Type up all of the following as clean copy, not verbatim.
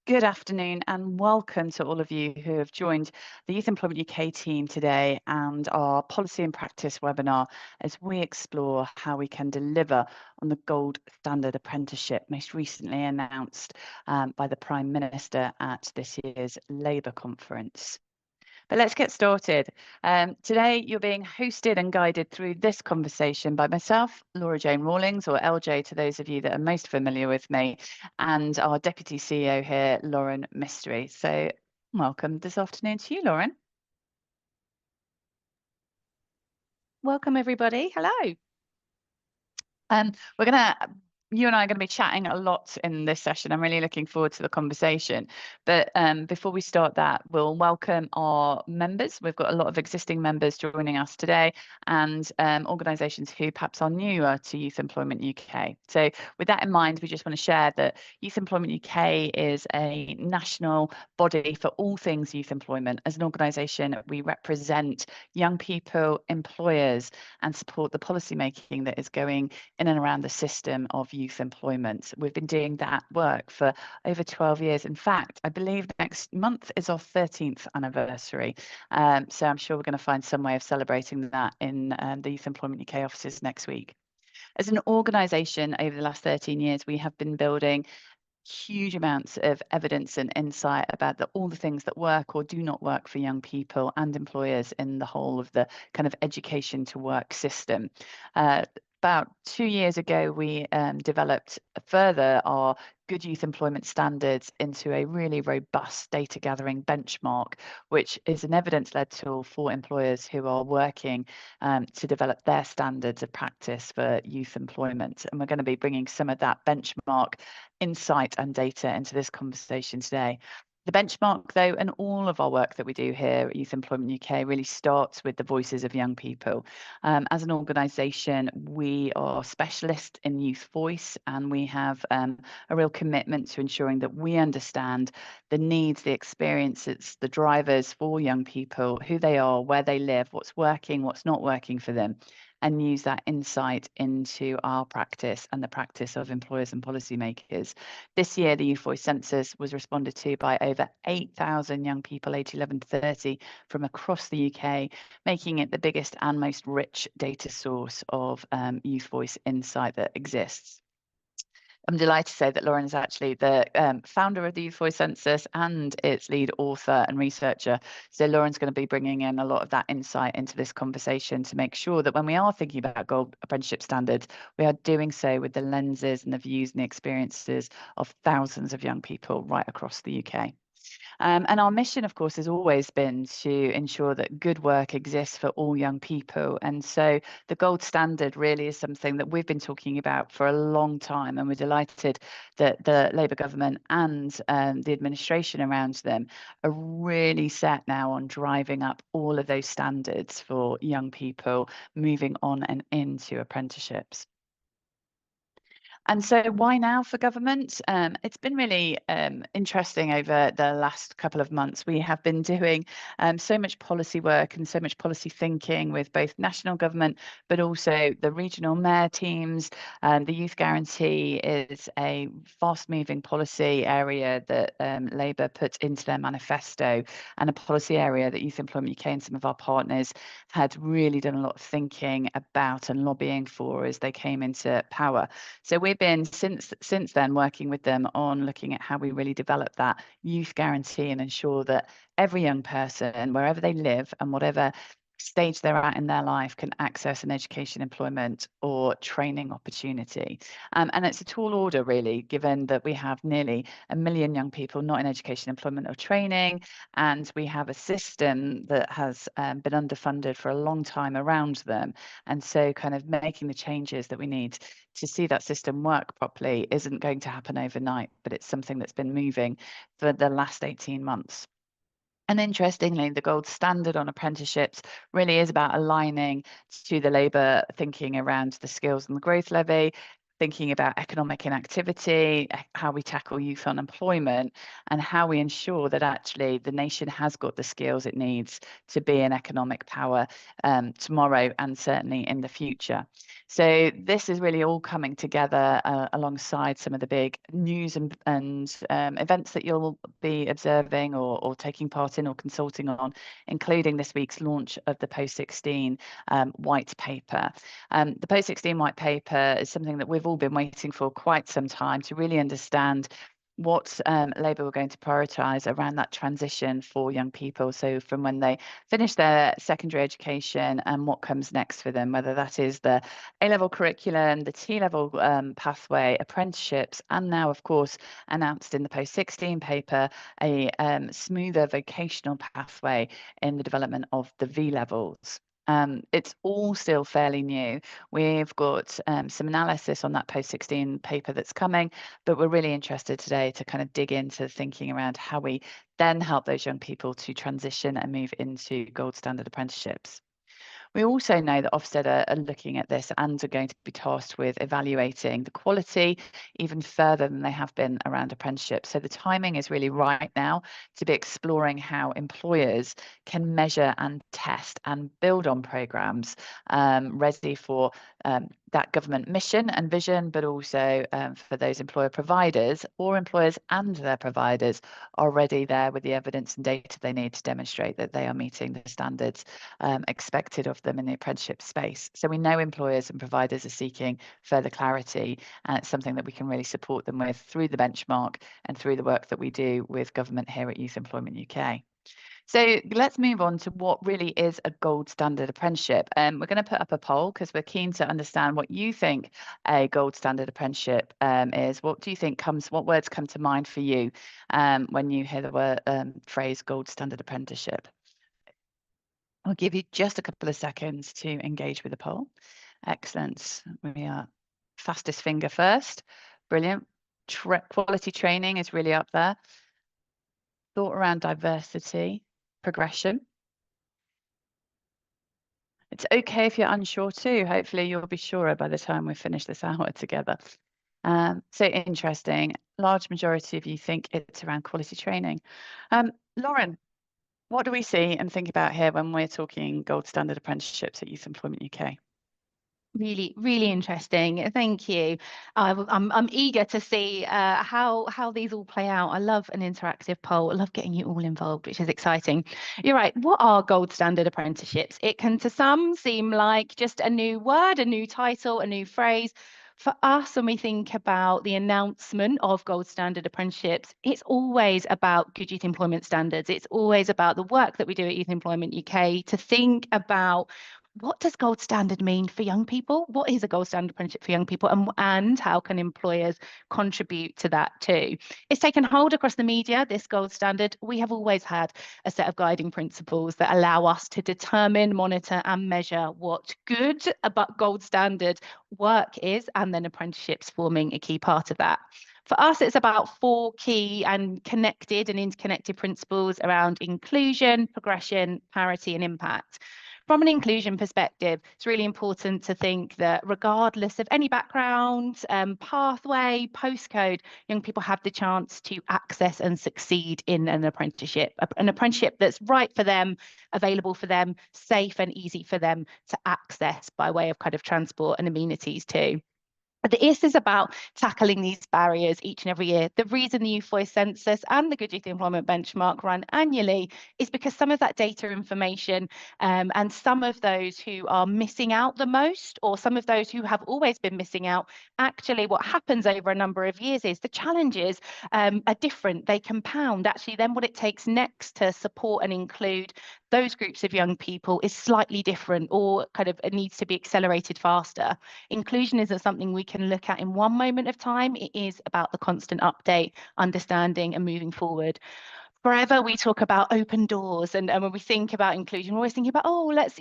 Good afternoon and welcome to all of you who have joined the Youth Employment UK team today and our Policy and Practice webinar as we explore how we can deliver on the gold standard apprenticeship most recently announced by the Prime Minister at this year's Labour conference. But let's get started. Today, you're being hosted and guided through this conversation by myself, Laura Jane Rawlings, or LJ to those of you that are most familiar with me, and our Deputy CEO here, Lauren Mystery. So welcome this afternoon to you, Lauren. Welcome, everybody. Hello. You and I are going to be chatting a lot in this session. I'm really looking forward to the conversation. But before we start that, we'll welcome our members. We've got a lot of existing members joining us today and organisations who perhaps are newer to Youth Employment UK. So with that in mind, we just want to share that Youth Employment UK is a national body for all things youth employment. As an organisation, we represent young people, employers, and support the policy making that is going in and around the system of youth employment. We've been doing that work for over 12 years. In fact, I believe next month is our 13th anniversary. So I'm sure we're going to find some way of celebrating that in the Youth Employment UK offices next week. As an organisation, over the last 13 years, we have been building huge amounts of evidence and insight about all the things that work or do not work for young people and employers in the whole of the kind of education to work system. About 2 years ago, we developed further our Good Youth Employment Standards into a really robust data gathering benchmark, which is an evidence-led tool for employers who are working to develop their standards of practice for youth employment. And we're going to be bringing some of that benchmark insight and data into this conversation today. The benchmark, though, and all of our work that we do here at Youth Employment UK really starts with the voices of young people. As an organisation, we are specialists in youth voice, and we have a real commitment to ensuring that we understand the needs, the experiences, the drivers for young people, who they are, where they live, what's working, what's not working for them, and use that insight into our practice and the practice of employers and policymakers. This year, the Youth Voice Census was responded to by over 8,000 young people aged 11 to 30 from across the UK, making it the biggest and most rich data source of youth voice insight that exists. I'm delighted to say that Lauren is actually the founder of the Youth Voice Census and its lead author and researcher. So Lauren's going to be bringing in a lot of that insight into this conversation to make sure that when we are thinking about gold apprenticeship standards, we are doing so with the lenses and the views and the experiences of thousands of young people right across the UK. And our mission, of course, has always been to ensure that good work exists for all young people. And so the gold standard really is something that we've been talking about for a long time. And we're delighted that the Labour government and the administration around them are really set now on driving up all of those standards for young people moving on and into apprenticeships. And so why now for government? It's been really interesting over the last couple of months. We have been doing so much policy work and so much policy thinking with both national government, but also the regional mayor teams. The Youth Guarantee is a fast-moving policy area that Labour put into their manifesto, and a policy area that Youth Employment UK and some of our partners had really done a lot of thinking about and lobbying for as they came into power. So we've been since then working with them on looking at how we really develop that youth guarantee and ensure that every young person, wherever they live and whatever stage they're at in their life, can access an education, employment or training opportunity. And it's a tall order, really, given that we have nearly 1 million young people not in education, employment or training, and we have a system that has been underfunded for a long time around them. And so kind of making the changes that we need to see that system work properly isn't going to happen overnight, but it's something that's been moving for the last 18 months. And interestingly, the gold standard on apprenticeships really is about aligning to the Labour thinking around the skills and the growth levy, thinking about economic inactivity, how we tackle youth unemployment, and how we ensure that actually the nation has got the skills it needs to be an economic power tomorrow and certainly in the future. So this is really all coming together alongside some of the big news and events that you'll be observing or taking part in or consulting on, including this week's launch of the Post-16 white paper. The Post-16 white paper is something that we've all been waiting for quite some time to really understand what Labour were going to prioritise around that transition for young people. So from when they finish their secondary education and what comes next for them, whether that is the A-level curriculum, the T-level pathway, apprenticeships, and now, of course, announced in the Post-16 paper, a smoother vocational pathway in the development of the V-levels. It's all still fairly new. We've got some analysis on that Post-16 paper that's coming, but we're really interested today to kind of dig into thinking around how we then help those young people to transition and move into gold standard apprenticeships. We also know that Ofsted are looking at this and are going to be tasked with evaluating the quality even further than they have been around apprenticeships. So the timing is really right now to be exploring how employers can measure and test and build on programmes ready for that government mission and vision, but also for those employer providers or employers and their providers already there with the evidence and data they need to demonstrate that they are meeting the standards expected of them in the apprenticeship space. So we know employers and providers are seeking further clarity, and it's something that we can really support them with through the benchmark and through the work that we do with government here at Youth Employment UK. So let's move on to what really is a gold standard apprenticeship. We're going to put up a poll because we're keen to understand what you think a gold standard apprenticeship is. What do you think what words come to mind for you when you hear the word phrase gold standard apprenticeship? I'll give you just a couple of seconds to engage with the poll. Excellent. We are fastest finger first. Brilliant. Quality training is really up there. Thought around diversity, progression. It's okay if you're unsure too. Hopefully you'll be surer by the time we finish this hour together. So interesting. Large majority of you think it's around quality training. Lauren, what do we see and think about here when we're talking gold standard apprenticeships at Youth Employment UK? Really, really interesting. Thank you. I'm eager to see how these all play out. I love an interactive poll. I love getting you all involved, which is exciting. You're right. What are gold standard apprenticeships? It can to some seem like just a new word, a new title, a new phrase. For us, when we think about the announcement of gold standard apprenticeships, it's always about good youth employment standards. It's always about the work that we do at Youth Employment UK to think about what does gold standard mean for young people? What is a gold standard apprenticeship for young people, and how can employers contribute to that too? It's taken hold across the media, this gold standard. We have always had a set of guiding principles that allow us to determine, monitor and measure what good about gold standard work is, and then apprenticeships forming a key part of that. For us, it's about 4 key and connected and interconnected principles around inclusion, progression, parity and impact. From an inclusion perspective, it's really important to think that regardless of any background, pathway, postcode, young people have the chance to access and succeed in an apprenticeship that's right for them, available for them, safe and easy for them to access by way of kind of transport and amenities too. The IS is about tackling these barriers each and every year. The reason the Youth Voice Census and the Good Youth Employment Benchmark run annually is because some of that data information and some of those who are missing out the most, or some of those who have always been missing out, actually what happens over a number of years is the challenges are different. They compound. Actually, then what it takes next to support and include those groups of young people is slightly different, or kind of it needs to be accelerated faster. Inclusion isn't something we can look at in one moment of time. It is about the constant update, understanding and moving forward. Forever we talk about open doors, and when we think about inclusion, we're always thinking about, oh, let's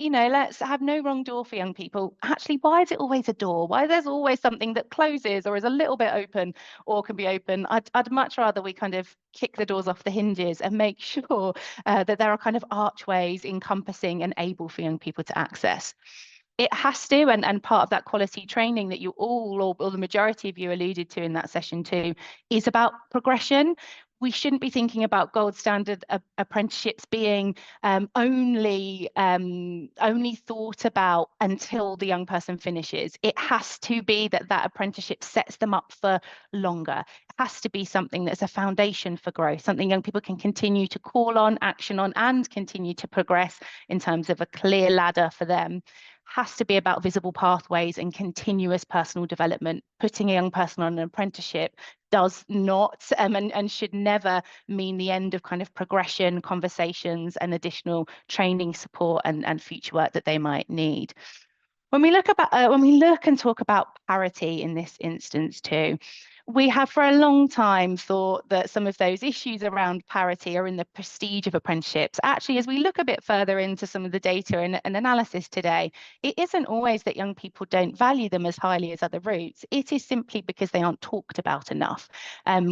have no wrong door for young people. Actually, why is it always a door? Why there's always something that closes or is a little bit open or can be open? I'd much rather we kind of kick the doors off the hinges and make sure that there are kind of archways encompassing and able for young people to access. It has to, and part of that quality training that you all, or the majority of you alluded to in that session too, is about progression. we shouldn't be thinking about gold standard apprenticeships being only thought about until the young person finishes. It has to be that apprenticeship sets them up for longer. It has to be something that's a foundation for growth, something young people can continue to call on, action on, and continue to progress in terms of a clear ladder for them. Has to be about visible pathways and continuous personal development. Putting a young person on an apprenticeship does not and should never mean the end of kind of progression, conversations, and additional training support and future work that they might need. When we look and talk about parity in this instance too, we have for a long time thought that some of those issues around parity are in the prestige of apprenticeships. Actually, as we look a bit further into some of the data and analysis today, it isn't always that young people don't value them as highly as other routes. It is simply because they aren't talked about enough.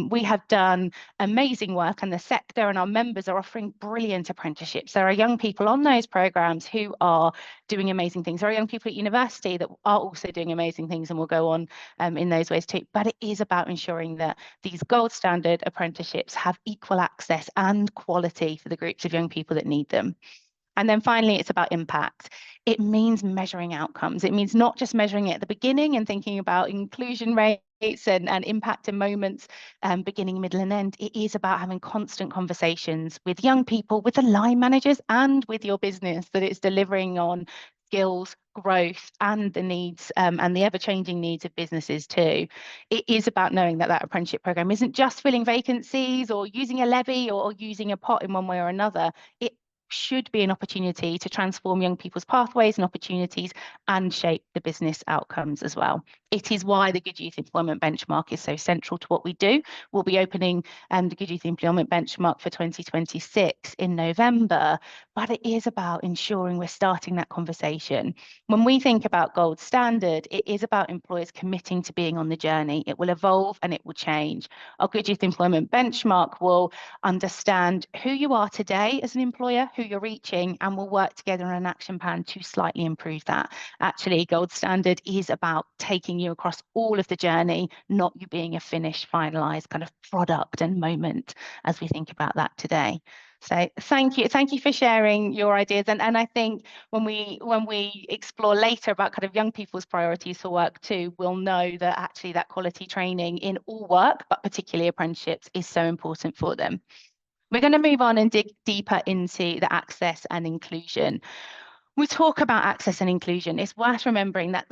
We have done amazing work, and the sector and our members are offering brilliant apprenticeships. There are young people on those programs who are doing amazing things. There are young people at university that are also doing amazing things and will go on in those ways too. But it is about ensuring that these gold standard apprenticeships have equal access and quality for the groups of young people that need them. And then finally, it's about impact. It means measuring outcomes. It means not just measuring it at the beginning and thinking about inclusion rates and impact in moments, beginning, middle, and end. It is about having constant conversations with young people, with the line managers, and with your business that it's delivering on skills, growth, and the needs and the ever-changing needs of businesses too. It is about knowing that apprenticeship program isn't just filling vacancies or using a levy or using a pot in one way or another. It should be an opportunity to transform young people's pathways and opportunities and shape the business outcomes as well. It is why the Good Youth Employment Benchmark is so central to what we do. We'll be opening the Good Youth Employment Benchmark for 2026 in November, but it is about ensuring we're starting that conversation. When we think about gold standard, it is about employers committing to being on the journey. It will evolve and it will change. Our Good Youth Employment Benchmark will understand who you are today as an employer, who you're reaching, and we'll work together on an action plan to slightly improve that. Actually, gold standard is about taking you across all of the journey, not you being a finished, finalized kind of product and moment as we think about that today. So thank you for sharing your ideas. And I think when we explore later about kind of young people's priorities for work too, we'll know that actually that quality training in all work, but particularly apprenticeships, is so important for them. We're going to move on and dig deeper into the access and inclusion. We talk about access and inclusion. It's worth remembering that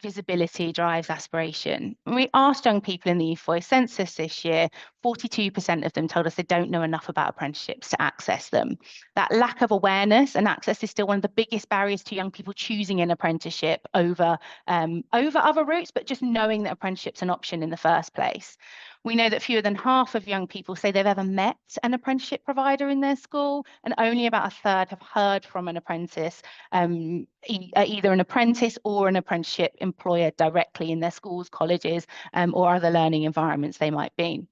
visibility drives aspiration. When we asked young people in the Youth Voice census this year, 42% of them told us they don't know enough about apprenticeships to access them. That lack of awareness and access is still one of the biggest barriers to young people choosing an apprenticeship over other routes, but just knowing that apprenticeship's an option in the first place. We know that fewer than half of young people say they've ever met an apprenticeship provider in their school, and only about a third have heard from an apprentice, either an apprentice or an apprenticeship employer directly in their schools, colleges, or other learning environments they might be.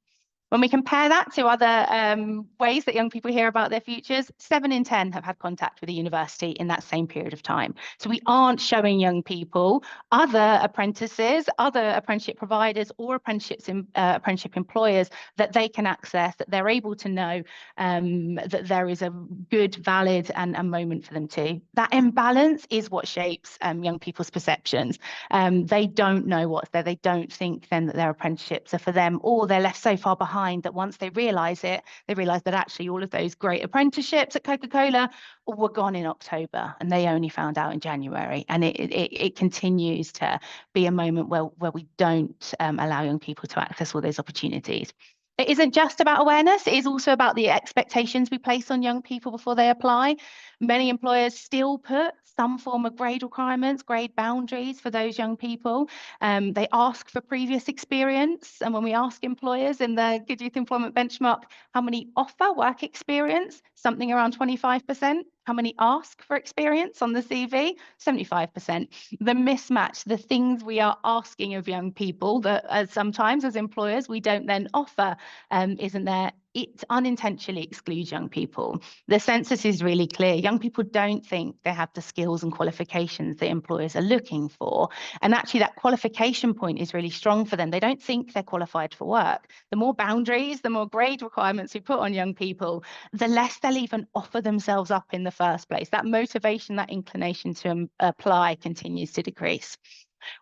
When we compare that to other ways that young people hear about their futures, 7 in 10 have had contact with a university in that same period of time. So we aren't showing young people other apprentices, other apprenticeship providers, or apprenticeship employers that they can access, that they're able to know that there is a good, valid and a moment for them too. That imbalance is what shapes young people's perceptions. They don't know what's there. They don't think then that their apprenticeships are for them, or they're left so far behind that once they realise it, they realise that actually all of those great apprenticeships at Coca-Cola were gone in October and they only found out in January. And it continues to be a moment where we don't allow young people to access all those opportunities. It isn't just about awareness, it is also about the expectations we place on young people before they apply. Many employers still put some form of grade requirements, grade boundaries for those young people. They ask for previous experience. And when we ask employers in the Good Youth Employment Benchmark how many offer work experience, something around 25%. How many ask for experience on the CV? 75%. The mismatch, the things we are asking of young people that sometimes as employers we don't then offer isn't there, it unintentionally excludes young people. The census is really clear. Young people don't think they have the skills and qualifications that employers are looking for. And actually that qualification point is really strong for them. They don't think they're qualified for work. The more boundaries, the more grade requirements we put on young people, the less they'll even offer themselves up in the first place. That motivation, that inclination to apply continues to decrease.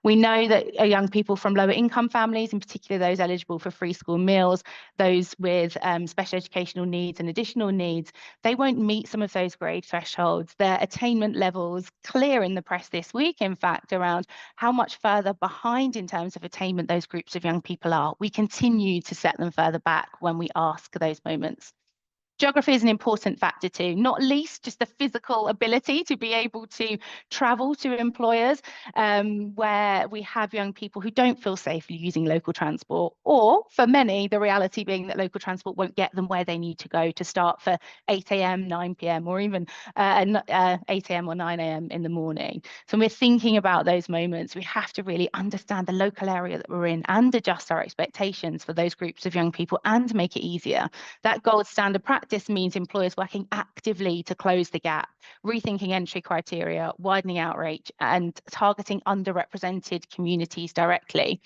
We know that young people from lower income families, in particular those eligible for free school meals, those with special educational needs and additional needs, they won't meet some of those grade thresholds. Their attainment levels clear in the press this week, in fact, around how much further behind in terms of attainment those groups of young people are. We continue to set them further back when we ask those moments. Geography is an important factor too, not least just the physical ability to be able to travel to employers where we have young people who don't feel safe using local transport, or for many, the reality being that local transport won't get them where they need to go to start for 8 a.m, 9 p.m, or even 8 a.m. or 9 a.m. in the morning. So when we're thinking about those moments, we have to really understand the local area that we're in and adjust our expectations for those groups of young people and make it easier. That gold standard practice means employers working actively to close the gap, rethinking entry criteria, widening outreach, and targeting underrepresented communities directly.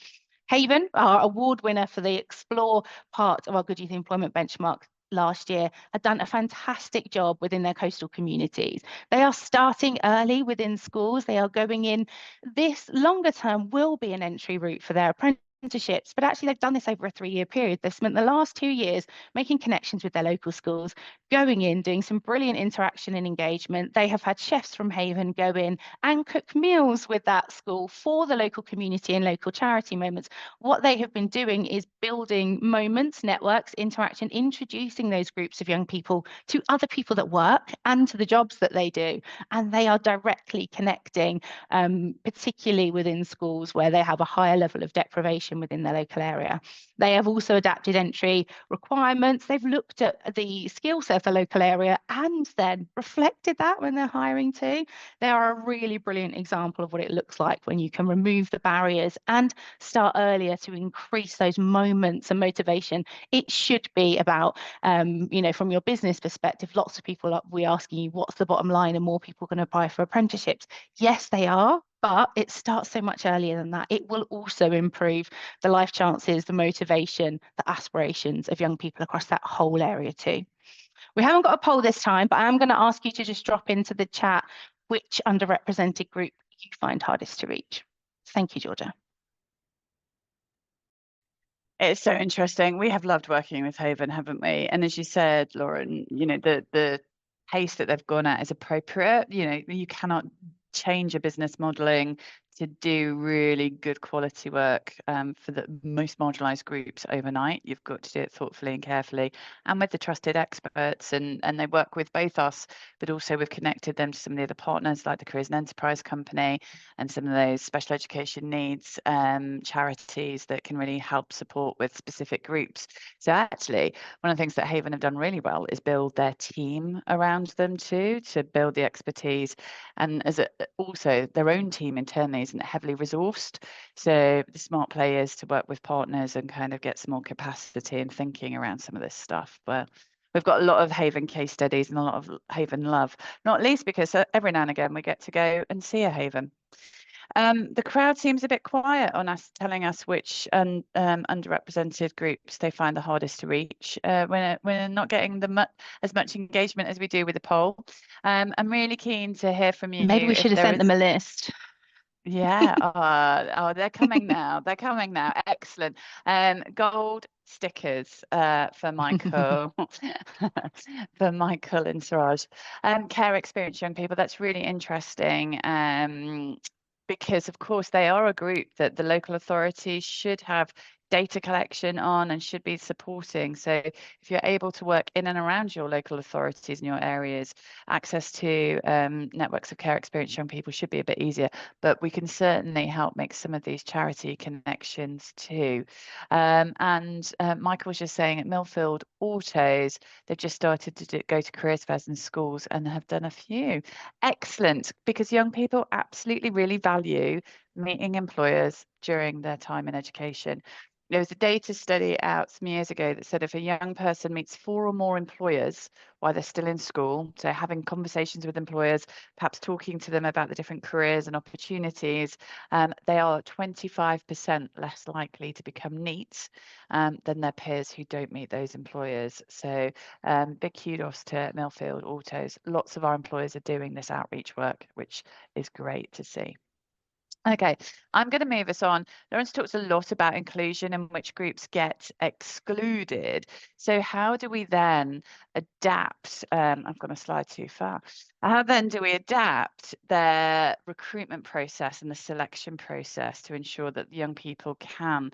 Haven, our award winner for the Explore part of our Good Youth Employment Benchmark last year, have done a fantastic job within their coastal communities. They are starting early within schools. They are going in. This longer term will be an entry route for their apprenticeships, but actually they've done this over a 3-year period. They've spent the last 2 years making connections with their local schools, going in, doing some brilliant interaction and engagement. They have had chefs from Haven go in and cook meals with that school for the local community and local charity moments. What they have been doing is building moments, networks, interaction, introducing those groups of young people to other people that work and to the jobs that they do. And they are directly connecting, particularly within schools where they have a higher level of deprivation within their local area. They have also adapted entry requirements. They've looked at the skill set of the local area and then reflected that when they're hiring too. They are a really brilliant example of what it looks like when you can remove the barriers and start earlier to increase those moments and motivation. It should be about, from your business perspective, lots of people will be asking you, what's the bottom line? And more people going to apply for apprenticeships? Yes, they are. But it starts so much earlier than that. It will also improve the life chances, the motivation, the aspirations of young people across that whole area too. We haven't got a poll this time, but I am going to ask you to just drop into the chat which underrepresented group you find hardest to reach. Thank you, Georgia. It's so interesting. We have loved working with Haven, haven't we? And as you said, Lauren, the pace that they've gone at is appropriate. You cannot change a business modeling to do really good quality work for the most marginalised groups overnight. You've got to do it thoughtfully and carefully and with the trusted experts, and they work with both us, but also we've connected them to some of the other partners like the Careers and Enterprise Company and some of those special education needs charities that can really help support with specific groups. So actually, one of the things that Haven have done really well is build their team around them too, to build the expertise, and also their own team internally isn't heavily resourced. So the smart play is to work with partners and kind of get some more capacity and thinking around some of this stuff. But we've got a lot of Haven case studies and a lot of Haven love, not least because every now and again we get to go and see a Haven. The crowd seems a bit quiet on us, telling us which underrepresented groups they find the hardest to reach. We're not getting as much engagement as we do with the poll. I'm really keen to hear from you. Maybe we should have sent them a list. Yeah. They're coming now. They're coming now. Excellent. Gold stickers for Michael, for Michael and Suraj. Care experience young people. That's really interesting. Because of course they are a group that the local authorities should have data collection on and should be supporting. So if you're able to work in and around your local authorities in your areas, access to networks of care experience young people should be a bit easier, but we can certainly help make some of these charity connections too. Michael was just saying at Millfield Autos, they've just started to go to careers fairs in schools and have done a few. Excellent, because young people absolutely really value meeting employers during their time in education. There was a data study out some years ago that said if a young person meets 4 or more employers while they're still in school, so having conversations with employers, perhaps talking to them about the different careers and opportunities, they are 25% less likely to become NEET than their peers who don't meet those employers. So big kudos to Millfield Autos. Lots of our employers are doing this outreach work, which is great to see. Okay, I'm going to move us on. Lawrence talks a lot about inclusion and which groups get excluded. So how do we then adapt? I've gone a slide too far. How then do we adapt their recruitment process and the selection process to ensure that young people can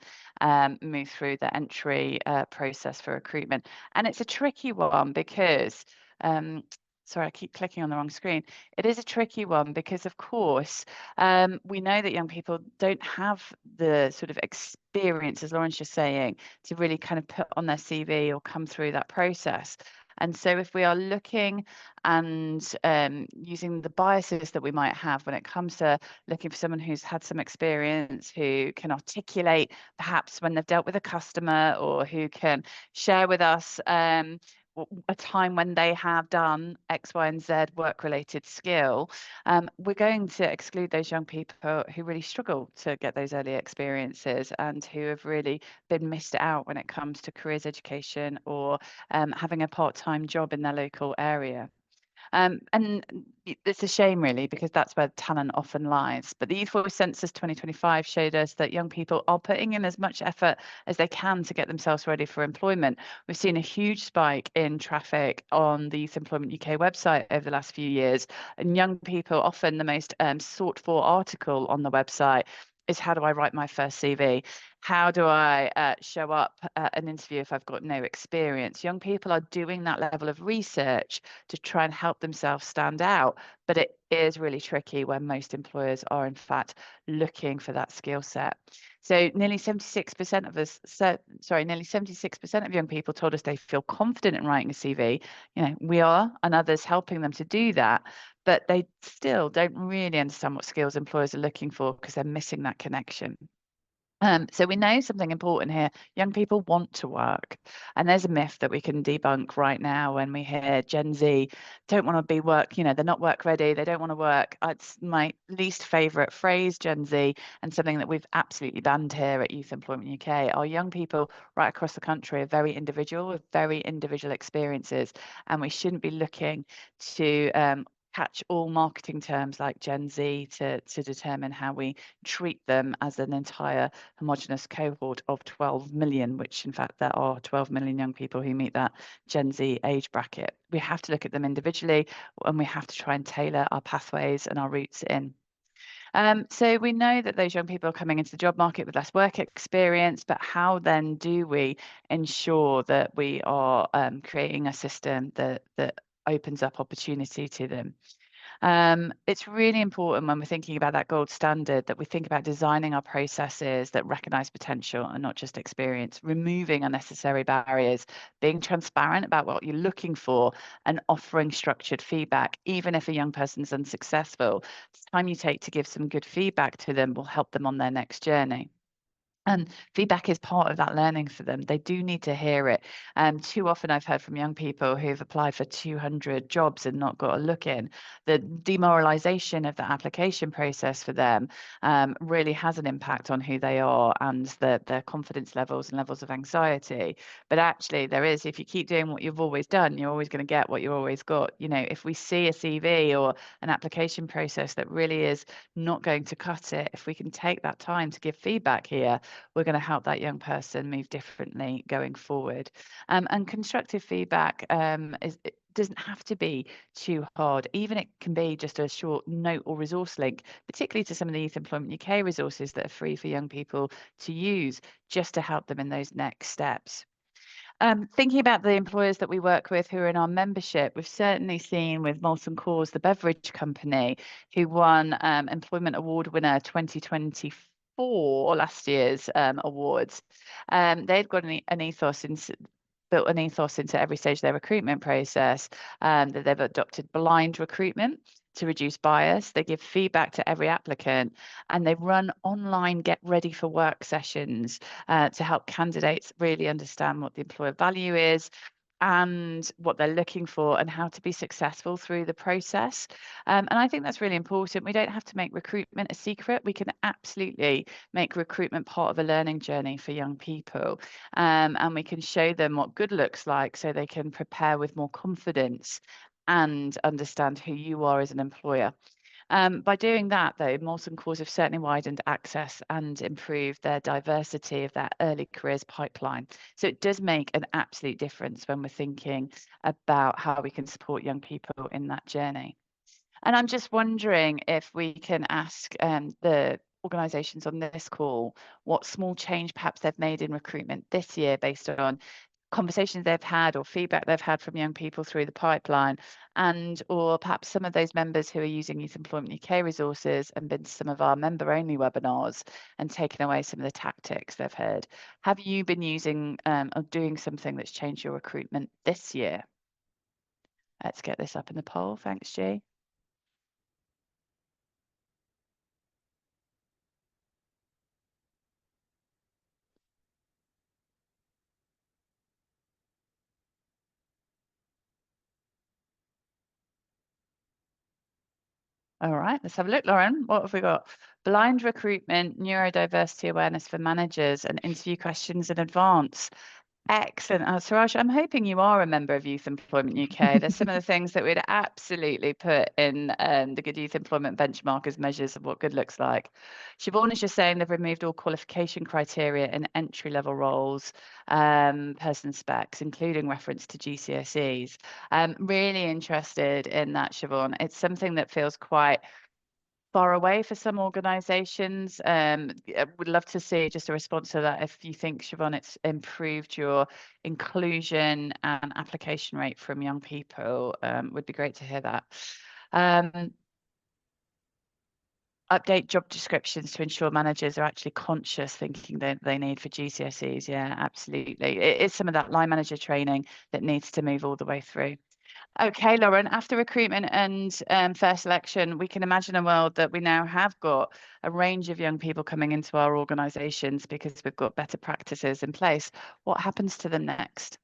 move through the entry process for recruitment? And it's a tricky one because sorry, I keep clicking on the wrong screen. It is a tricky one because, of course, we know that young people don't have the sort of experience, as Lauren's just saying, to really kind of put on their CV or come through that process. And so if we are looking and using the biases that we might have when it comes to looking for someone who's had some experience, who can articulate perhaps when they've dealt with a customer, or who can share with us a time when they have done X, Y, and Z work-related skill, we're going to exclude those young people who really struggle to get those early experiences and who have really been missed out when it comes to careers education or having a part-time job in their local area. And it's a shame, really, because that's where talent often lies. But the Youth Voice Census 2025 showed us that young people are putting in as much effort as they can to get themselves ready for employment. We've seen a huge spike in traffic on the Youth Employment UK website over the last few years. And young people, often the most sought for article on the website is, how do I write my first CV? How do I show up at an interview if I've got no experience? Young people are doing that level of research to try and help themselves stand out, but it is really tricky when most employers are in fact looking for that skill set. So nearly 76% of us, nearly 76% of young people told us they feel confident in writing a CV. You know, we are, and others helping them to do that, but they still don't really understand what skills employers are looking for because they're missing that connection. So we know something important here. Young people want to work. And there's a myth that we can debunk right now when we hear Gen Z don't want to be work, you know, they're not work ready, they don't want to work. It's my least favourite phrase, Gen Z, and something that we've absolutely banned here at Youth Employment UK. Our young people right across the country are very individual, with very individual experiences, and we shouldn't be looking to catch all marketing terms like Gen Z to determine how we treat them as an entire homogenous cohort of 12 million, which in fact there are 12 million young people who meet that Gen Z age bracket. We have to look at them individually, and we have to try and tailor our pathways and our routes in. So we know that those young people are coming into the job market with less work experience, but how then do we ensure that we are creating a system that opens up opportunity to them? It's really important when we're thinking about that gold standard that we think about designing our processes that recognise potential and not just experience, removing unnecessary barriers, being transparent about what you're looking for, and offering structured feedback. Even if a young person's unsuccessful, the time you take to give some good feedback to them will help them on their next journey. And feedback is part of that learning for them. They do need to hear it. Too often I've heard from young people who've applied for 200 jobs and not got a look in. The demoralization of the application process for them really has an impact on who they are and their confidence levels and levels of anxiety. But actually there is, if you keep doing what you've always done, you're always going to get what you've always got. You know, if we see a CV or an application process that really is not going to cut it, if we can take that time to give feedback here, we're going to help that young person move differently going forward. And constructive feedback it doesn't have to be too hard. Even it can be just a short note or resource link, particularly to some of the Youth Employment UK resources that are free for young people to use, just to help them in those next steps. Thinking about the employers that we work with who are in our membership, we've certainly seen with Molson Coors, the beverage company, who won Employment Award winner 2024, last year's awards. They've got an ethos built an ethos into every stage of their recruitment process, that they've adopted blind recruitment to reduce bias. They give feedback to every applicant, and they run online get ready for work sessions to help candidates really understand what the employer value is and what they're looking for and how to be successful through the process. And I think that's really important. We don't have to make recruitment a secret. We can absolutely make recruitment part of a learning journey for young people. And we can show them what good looks like so they can prepare with more confidence and understand who you are as an employer. By doing that, though, Molson Coors have certainly widened access and improved their diversity of that early careers pipeline. So it does make an absolute difference when we're thinking about how we can support young people in that journey. And I'm just wondering if we can ask the organisations on this call what small change perhaps they've made in recruitment this year based on conversations they've had or feedback they've had from young people through the pipeline, and or perhaps some of those members who are using Youth Employment UK resources and been to some of our member only webinars and taken away some of the tactics they've heard. Have you been using or doing something that's changed your recruitment this year? Let's get this up in the poll. Thanks, G. All right, let's have a look, Lauren. What have we got? Blind recruitment, neurodiversity awareness for managers, and interview questions in advance. Excellent. Suraj, I'm hoping you are a member of Youth Employment UK. There's some of the things that we'd absolutely put in the Good Youth Employment benchmark as measures of what good looks like. Siobhan is just saying they've removed all qualification criteria in entry-level roles, person specs, including reference to GCSEs. Really interested in that, Siobhan. It's something that feels quite far away for some organisations. I would love to see just a response to that. If you think, Siobhan, it's improved your inclusion and application rate from young people, would be great to hear that. Update job descriptions to ensure managers are actually conscious thinking that they need for GCSEs. Yeah, absolutely. It is some of that line manager training that needs to move all the way through. Okay, Lauren, after recruitment and fair selection, we can imagine a world that we now have got a range of young people coming into our organisations because we've got better practices in place. What happens to them next?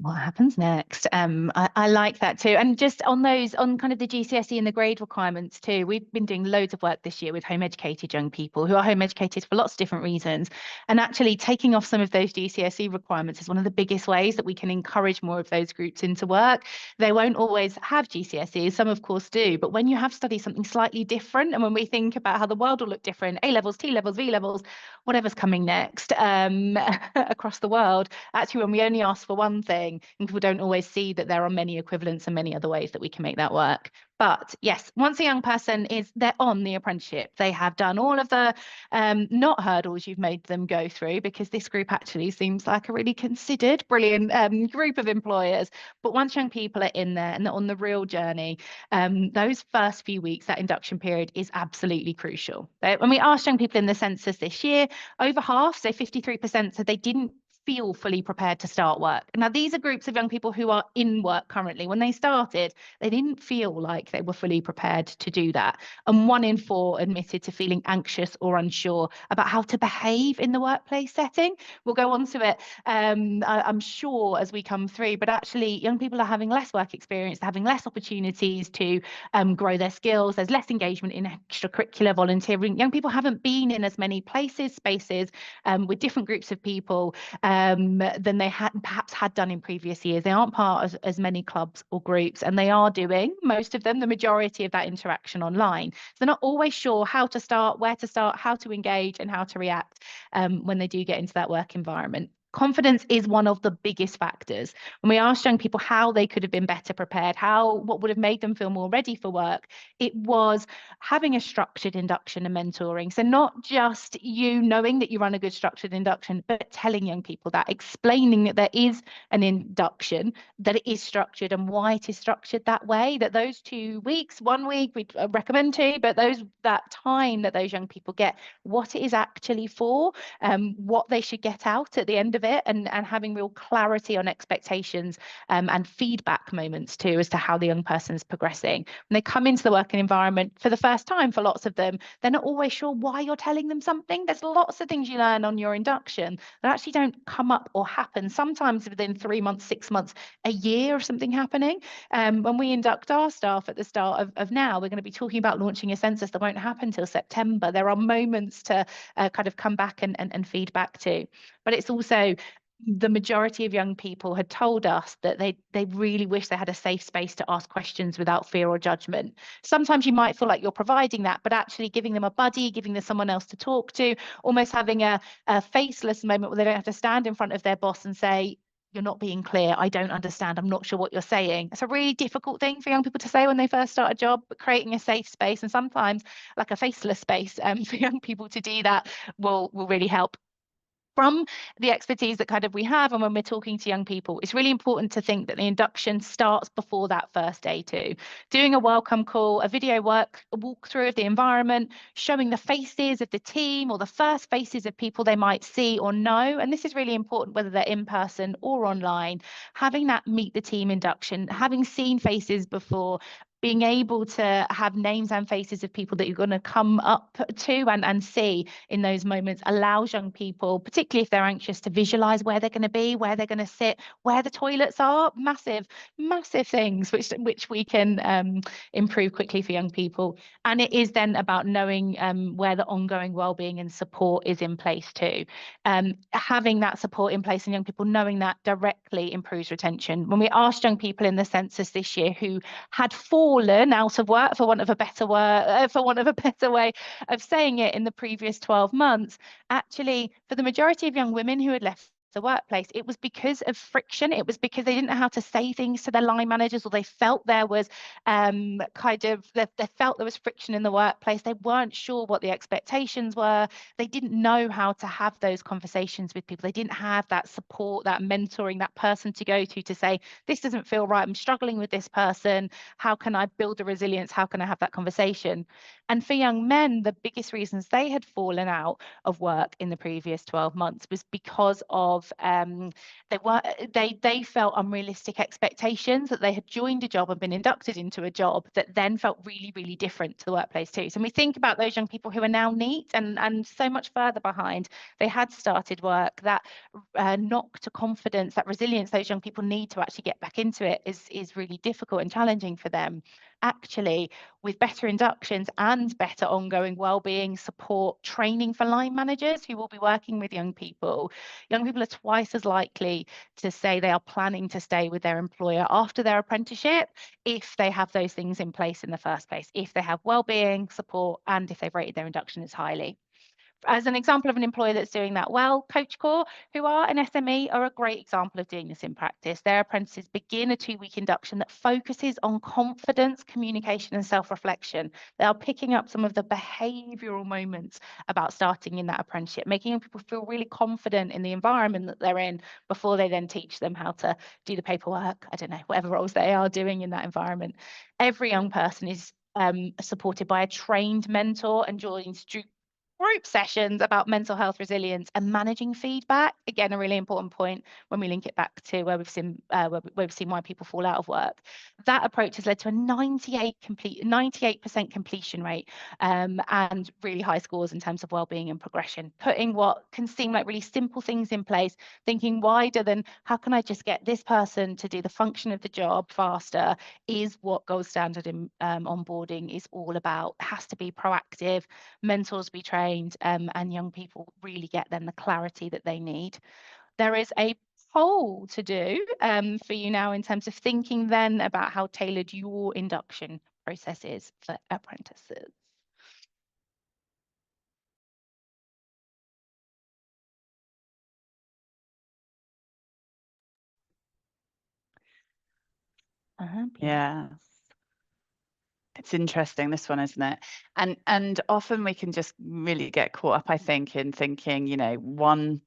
What happens next? I like that too. And just on those, on kind of the GCSE and the grade requirements too, we've been doing loads of work this year with home educated young people who are home educated for lots of different reasons. And actually taking off some of those GCSE requirements is one of the biggest ways that we can encourage more of those groups into work. They won't always have GCSEs, some of course do, but when you have studied something slightly different, and when we think about how the world will look different, A levels, T levels, V levels, whatever's coming next across the world, actually when we only ask for one thing, and people don't always see that there are many equivalents and many other ways that we can make that work. But yes, once a young person they're on the apprenticeship, they have done all of the not hurdles you've made them go through, because this group actually seems like a really considered, brilliant group of employers. But once young people are in there and they're on the real journey, those first few weeks, that induction period is absolutely crucial. When we asked young people in the census this year, over half, so 53%, said they didn't feel fully prepared to start work. Now, these are groups of young people who are in work currently. When they started, they didn't feel like they were fully prepared to do that. And 1 in 4 admitted to feeling anxious or unsure about how to behave in the workplace setting. We'll go on to it, I'm sure, as we come through, but actually young people are having less work experience, they're having less opportunities to grow their skills. There's less engagement in extracurricular volunteering. Young people haven't been in as many places, spaces with different groups of people than they had perhaps had done in previous years. They aren't part of as many clubs or groups, and they are doing, most of them, the majority of that interaction online. So they're not always sure how to start, where to start, how to engage, and how to react when they do get into that work environment. Confidence is one of the biggest factors. When we asked young people how they could have been better prepared, what would have made them feel more ready for work, it was having a structured induction and mentoring. So not just you knowing that you run a good structured induction, but telling young people that, explaining that there is an induction, that it is structured and why it is structured that way, that those 2 weeks, 1 week, we recommend 2, but that time that those young people get, what it is actually for, what they should get out at the end of of it, and having real clarity on expectations and feedback moments too as to how the young person's progressing. When they come into the working environment for the first time, for lots of them, they're not always sure why you're telling them something. There's lots of things you learn on your induction that actually don't come up or happen, sometimes within 3 months, 6 months, a year of something happening. When we induct our staff at the start of now, we're going to be talking about launching a census that won't happen till September. There are moments to kind of come back and feedback to, but it's also the majority of young people had told us that they really wish they had a safe space to ask questions without fear or judgment. Sometimes you might feel like you're providing that, but actually giving them a buddy, giving them someone else to talk to, almost having a faceless moment where they don't have to stand in front of their boss and say, "You're not being clear. I don't understand. I'm not sure what you're saying." It's a really difficult thing for young people to say when they first start a job, but creating a safe space, and sometimes like a faceless space for young people to do that will really help. From the expertise that kind of we have, and when we're talking to young people, it's really important to think that the induction starts before that first day too. Doing a welcome call, a video walkthrough of the environment, showing the faces of the team or the first faces of people they might see or know. And this is really important whether they're in person or online. Having that meet the team induction, having seen faces before, being able to have names and faces of people that you're going to come up to and see in those moments allows young people, particularly if they're anxious, to visualize where they're going to be, where they're going to sit, where the toilets are. Massive things which we can improve quickly for young people. And it is then about knowing where the ongoing wellbeing and support is in place too. Having that support in place and young people knowing that directly improves retention. When we asked young people in the census this year who had fallen out of work, for want of a better way of saying it, in the previous 12 months, actually, for the majority of young women who had left the workplace, it was because of friction. It was because they didn't know how to say things to their line managers, or they felt there was they felt there was friction in the workplace. They weren't sure what the expectations were. They didn't know how to have those conversations with people. They didn't have that support, that mentoring, that person to go to say, "This doesn't feel right. I'm struggling with this person. How can I build a resilience? How can I have that conversation?" And for young men, the biggest reasons they had fallen out of work in the previous 12 months was because of they felt unrealistic expectations, that they had joined a job and been inducted into a job that then felt really, really different to the workplace too. So when we think about those young people who are now neat and so much further behind, they had started work, that knock to confidence, that resilience those young people need to actually get back into it is really difficult and challenging for them. Actually, with better inductions and better ongoing wellbeing support training for line managers who will be working with young people are twice as likely to say they are planning to stay with their employer after their apprenticeship if they have those things in place in the first place, if they have wellbeing support, and if they've rated their induction as highly. As an example of an employer that's doing that well, Coach Core, who are an SME, are a great example of doing this in practice. Their apprentices begin a 2-week induction that focuses on confidence, communication, and self-reflection. They are picking up some of the behavioural moments about starting in that apprenticeship, making people feel really confident in the environment that they're in before they then teach them how to do the paperwork, I don't know, whatever roles they are doing in that environment. Every young person is supported by a trained mentor and joins group sessions about mental health resilience and managing feedback. Again, a really important point when we link it back to where we've seen why people fall out of work. That approach has led to a 98% completion rate and really high scores in terms of wellbeing and progression. Putting what can seem like really simple things in place, thinking wider than how can I just get this person to do the function of the job faster, is what gold standard in onboarding is all about. It has to be proactive, mentors be trained, and young people really get then the clarity that they need. There is a poll to do for you now in terms of thinking then about how tailored your induction process is for apprentices. Yeah. It's interesting, this one, isn't it? And often we can just really get caught up, I think, in thinking, you know, one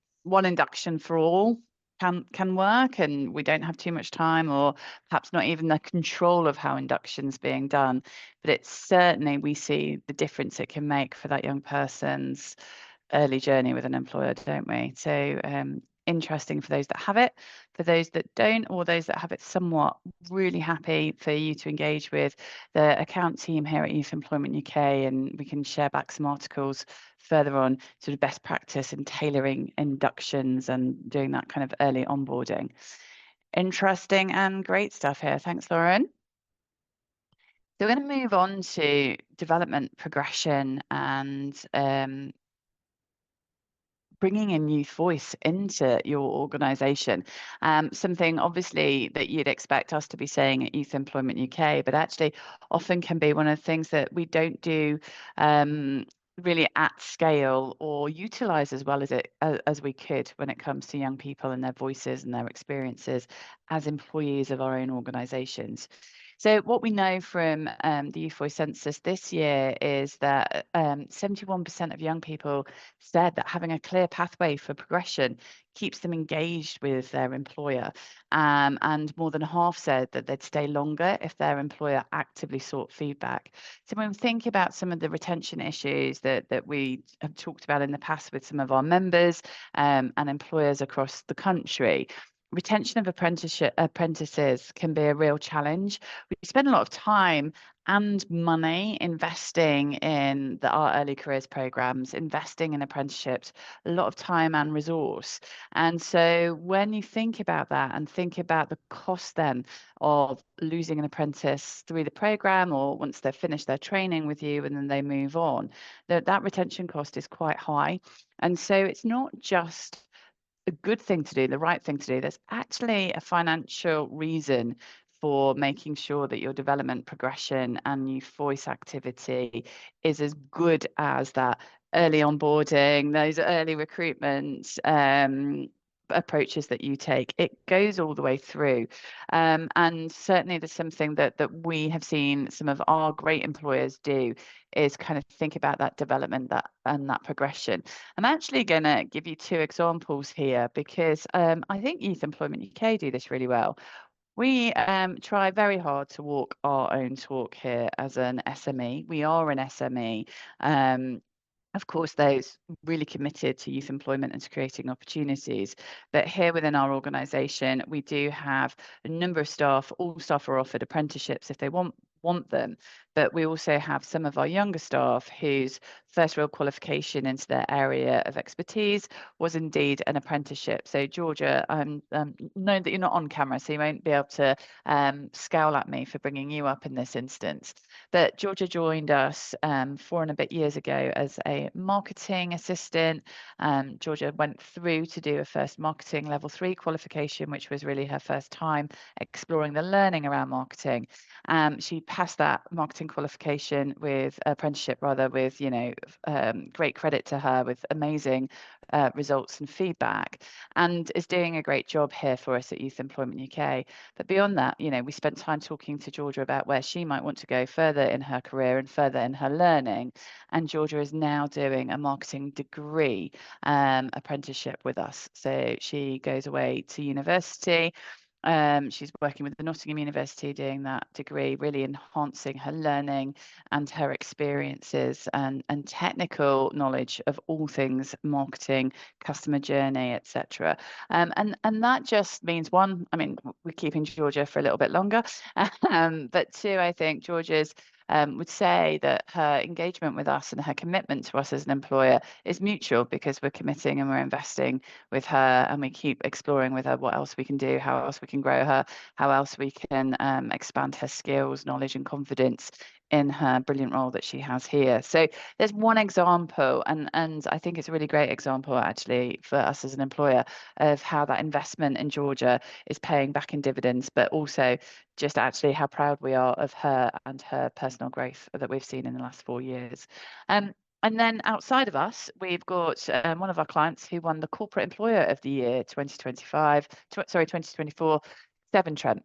induction for all can work, and we don't have too much time, or perhaps not even the control of how induction's being done. But it's certainly, we see the difference it can make for that young person's early journey with an employer, don't we? So interesting for those that have it. For those that don't, or those that have it somewhat, really happy for you to engage with the account team here at Youth Employment UK, and we can share back some articles further on, sort of best practice in tailoring inductions and doing that kind of early onboarding. Interesting and great stuff here. Thanks, Lauren. So we're going to move on to development progression and bringing a youth voice into your organisation. Something obviously that you'd expect us to be saying at Youth Employment UK, but actually often can be one of the things that we don't do really at scale or utilise as well as we could when it comes to young people and their voices and their experiences as employees of our own organisations. So what we know from the Youth Voice Census this year is that 71% of young people said that having a clear pathway for progression keeps them engaged with their employer. And more than half said that they'd stay longer if their employer actively sought feedback. So when we think about some of the retention issues that we have talked about in the past with some of our members and employers across the country, retention of apprentices can be a real challenge. We spend a lot of time and money investing in our early careers programs, investing in apprenticeships, a lot of time and resource. And so when you think about that and think about the cost then of losing an apprentice through the program, or once they've finished their training with you and then they move on, that retention cost is quite high. And so it's not just a good thing to do, the right thing to do. There's actually a financial reason for making sure that your development progression and youth voice activity is as good as that early onboarding, those early recruitment approaches that you take. It goes all the way through. And certainly there's something that we have seen some of our great employers do, is kind of think about that development and that progression. I'm actually going to give you two examples here because I think Youth Employment UK do this really well. We try very hard to walk our own talk here as an SME. We are an SME. Of course, those really committed to youth employment and to creating opportunities. But here within our organisation, we do have a number of staff. All staff are offered apprenticeships if they want them. But we also have some of our younger staff whose first real qualification into their area of expertise was indeed an apprenticeship. So Georgia, know that you're not on camera, so you won't be able to scowl at me for bringing you up in this instance. But Georgia joined us 4 and a bit years ago as a marketing assistant. Georgia went through to do a first marketing level 3 qualification, which was really her first time exploring the learning around marketing. She passed that marketing qualification with apprenticeship, rather, with great credit to her, with amazing results and feedback, and is doing a great job here for us at Youth Employment UK. But beyond that, we spent time talking to Georgia about where she might want to go further in her career and further in her learning. And Georgia is now doing a marketing degree apprenticeship with us. So she goes away to university. She's working with the Nottingham University doing that degree, really enhancing her learning and her experiences and technical knowledge of all things marketing, customer journey, etc. And that just means, one, I mean, we're keeping Georgia for a little bit longer, but two, I think Georgia's would say that her engagement with us and her commitment to us as an employer is mutual, because we're committing and we're investing with her, and we keep exploring with her what else we can do, how else we can grow her, how else we can expand her skills, knowledge and confidence in her brilliant role that she has here. So there's one example, and I think it's a really great example actually for us as an employer of how that investment in Georgia is paying back in dividends, but also just actually how proud we are of her and her personal growth that we've seen in the last 4 years. And then outside of us, we've got one of our clients who won the Corporate Employer of the Year 2024, Severn Trent.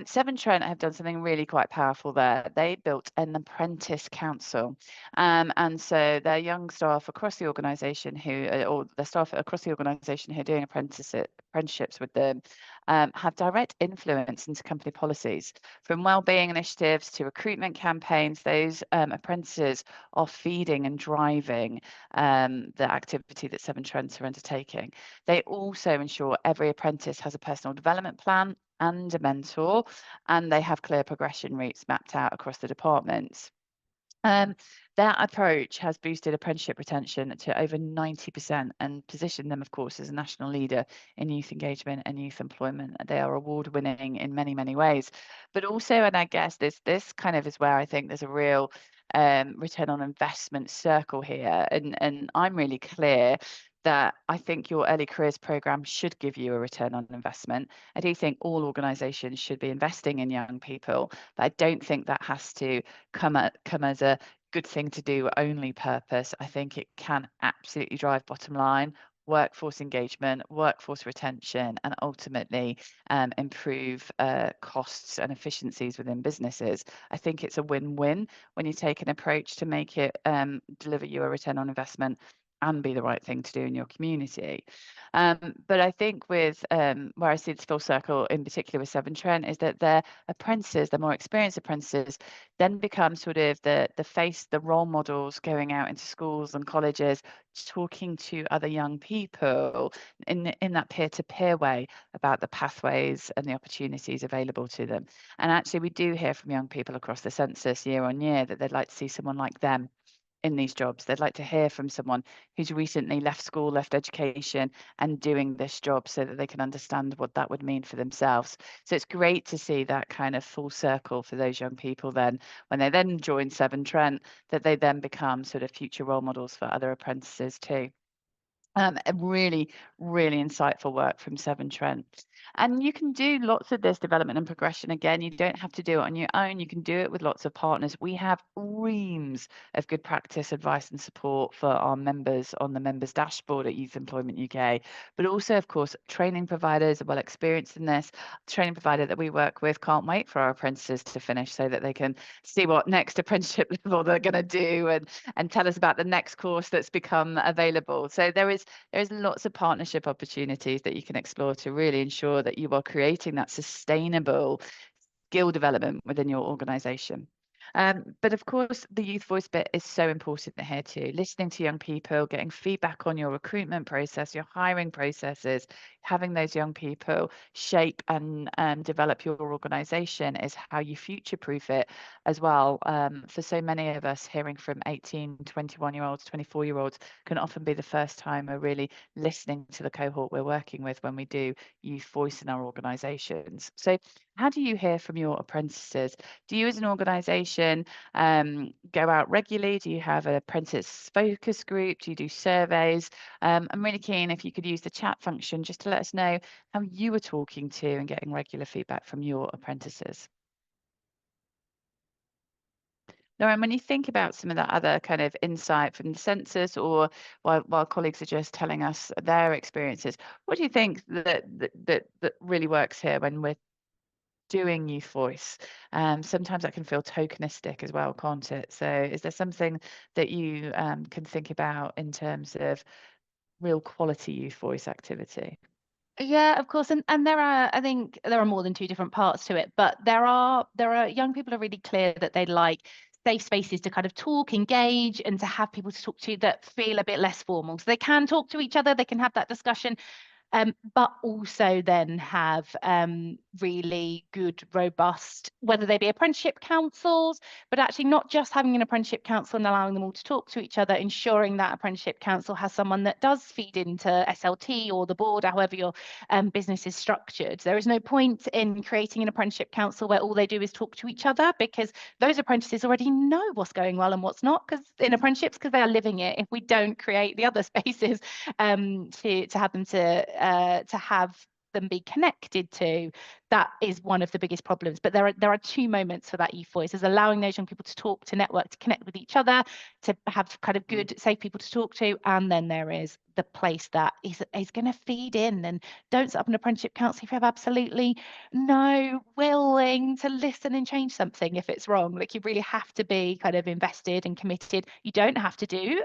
Severn Trent have done something really quite powerful there. They built an apprentice council. And so their young staff across the organisation or their staff across the organisation who are doing apprenticeships with them have direct influence into company policies. From wellbeing initiatives to recruitment campaigns, those apprentices are feeding and driving the activity that Severn Trent are undertaking. They also ensure every apprentice has a personal development plan and a mentor, and they have clear progression routes mapped out across the departments. That approach has boosted apprenticeship retention to over 90% and positioned them, of course, as a national leader in youth engagement and youth employment. They are award-winning in many, many ways. But also, and I guess this kind of is where I think there's a real return on investment circle here. And I'm really clear that I think your early careers program should give you a return on investment. I do think all organisations should be investing in young people, but I don't think that has to come as a good thing to do only purpose. I think it can absolutely drive bottom line, workforce engagement, workforce retention, and ultimately improve costs and efficiencies within businesses. I think it's a win-win when you take an approach to make it deliver you a return on investment and be the right thing to do in your community. But I think with where I see this full circle in particular with Severn Trent is that their apprentices, the more experienced apprentices, then become sort of the face, the role models going out into schools and colleges, talking to other young people in that peer-to-peer way about the pathways and the opportunities available to them. And actually, we do hear from young people across the census year on year that they'd like to see someone like them in these jobs. They'd like to hear from someone who's recently left school, left education, and doing this job so that they can understand what that would mean for themselves. So it's great to see that kind of full circle for those young people then, when they then join Severn Trent, that they then become sort of future role models for other apprentices too. A really, really insightful work from Severn Trent. And you can do lots of this development and progression. Again, you don't have to do it on your own. You can do it with lots of partners. We have reams of good practice, advice and support for our members on the members dashboard at Youth Employment UK. But also, of course, training providers are well experienced in this. Training provider that we work with can't wait for our apprentices to finish so that they can see what next apprenticeship level they're going to do and tell us about the next course that's become available. So there is lots of partnership opportunities that you can explore to really ensure that you are creating that sustainable skill development within your organisation. But of course, the youth voice bit is so important here too. Listening to young people, getting feedback on your recruitment process, your hiring processes, having those young people shape and develop your organisation is how you future-proof it as well. For so many of us, hearing from 18, 21-year-olds, 24-year-olds can often be the first time we're really listening to the cohort we're working with when we do youth voice in our organisations. So how do you hear from your apprentices? Do you as an organisation go out regularly? Do you have an apprentice focus group? Do you do surveys? I'm really keen if you could use the chat function just to let us know how you are talking to and getting regular feedback from your apprentices. Lauren, when you think about some of that other kind of insight from the census or while colleagues are just telling us their experiences, what do you think that really works here when we're doing youth voice? Sometimes that can feel tokenistic as well, can't it? So is there something that you can think about in terms of real quality youth voice activity? Yeah, of course, and there are, I think there are more than two different parts to it, but there are young people are really clear that they'd like safe spaces to kind of talk, engage, and to have people to talk to that feel a bit less formal. So they can talk to each other, they can have that discussion, but also then have really good, robust, whether they be apprenticeship councils, but actually not just having an apprenticeship council and allowing them all to talk to each other, ensuring that apprenticeship council has someone that does feed into SLT or the board, however your business is structured. There is no point in creating an apprenticeship council where all they do is talk to each other, because those apprentices already know what's going well and what's not, because in apprenticeships, because they are living it. If we don't create the other spaces to have them to have them be connected to, that is one of the biggest problems. But there are two moments for that youth voice. There's allowing those young people to talk, to network, to connect with each other, to have kind of good, safe people to talk to. And then there is the place that is going to feed in. And don't set up an apprenticeship council if you have absolutely no willing to listen and change something if it's wrong. Like, you really have to be kind of invested and committed. You don't have to do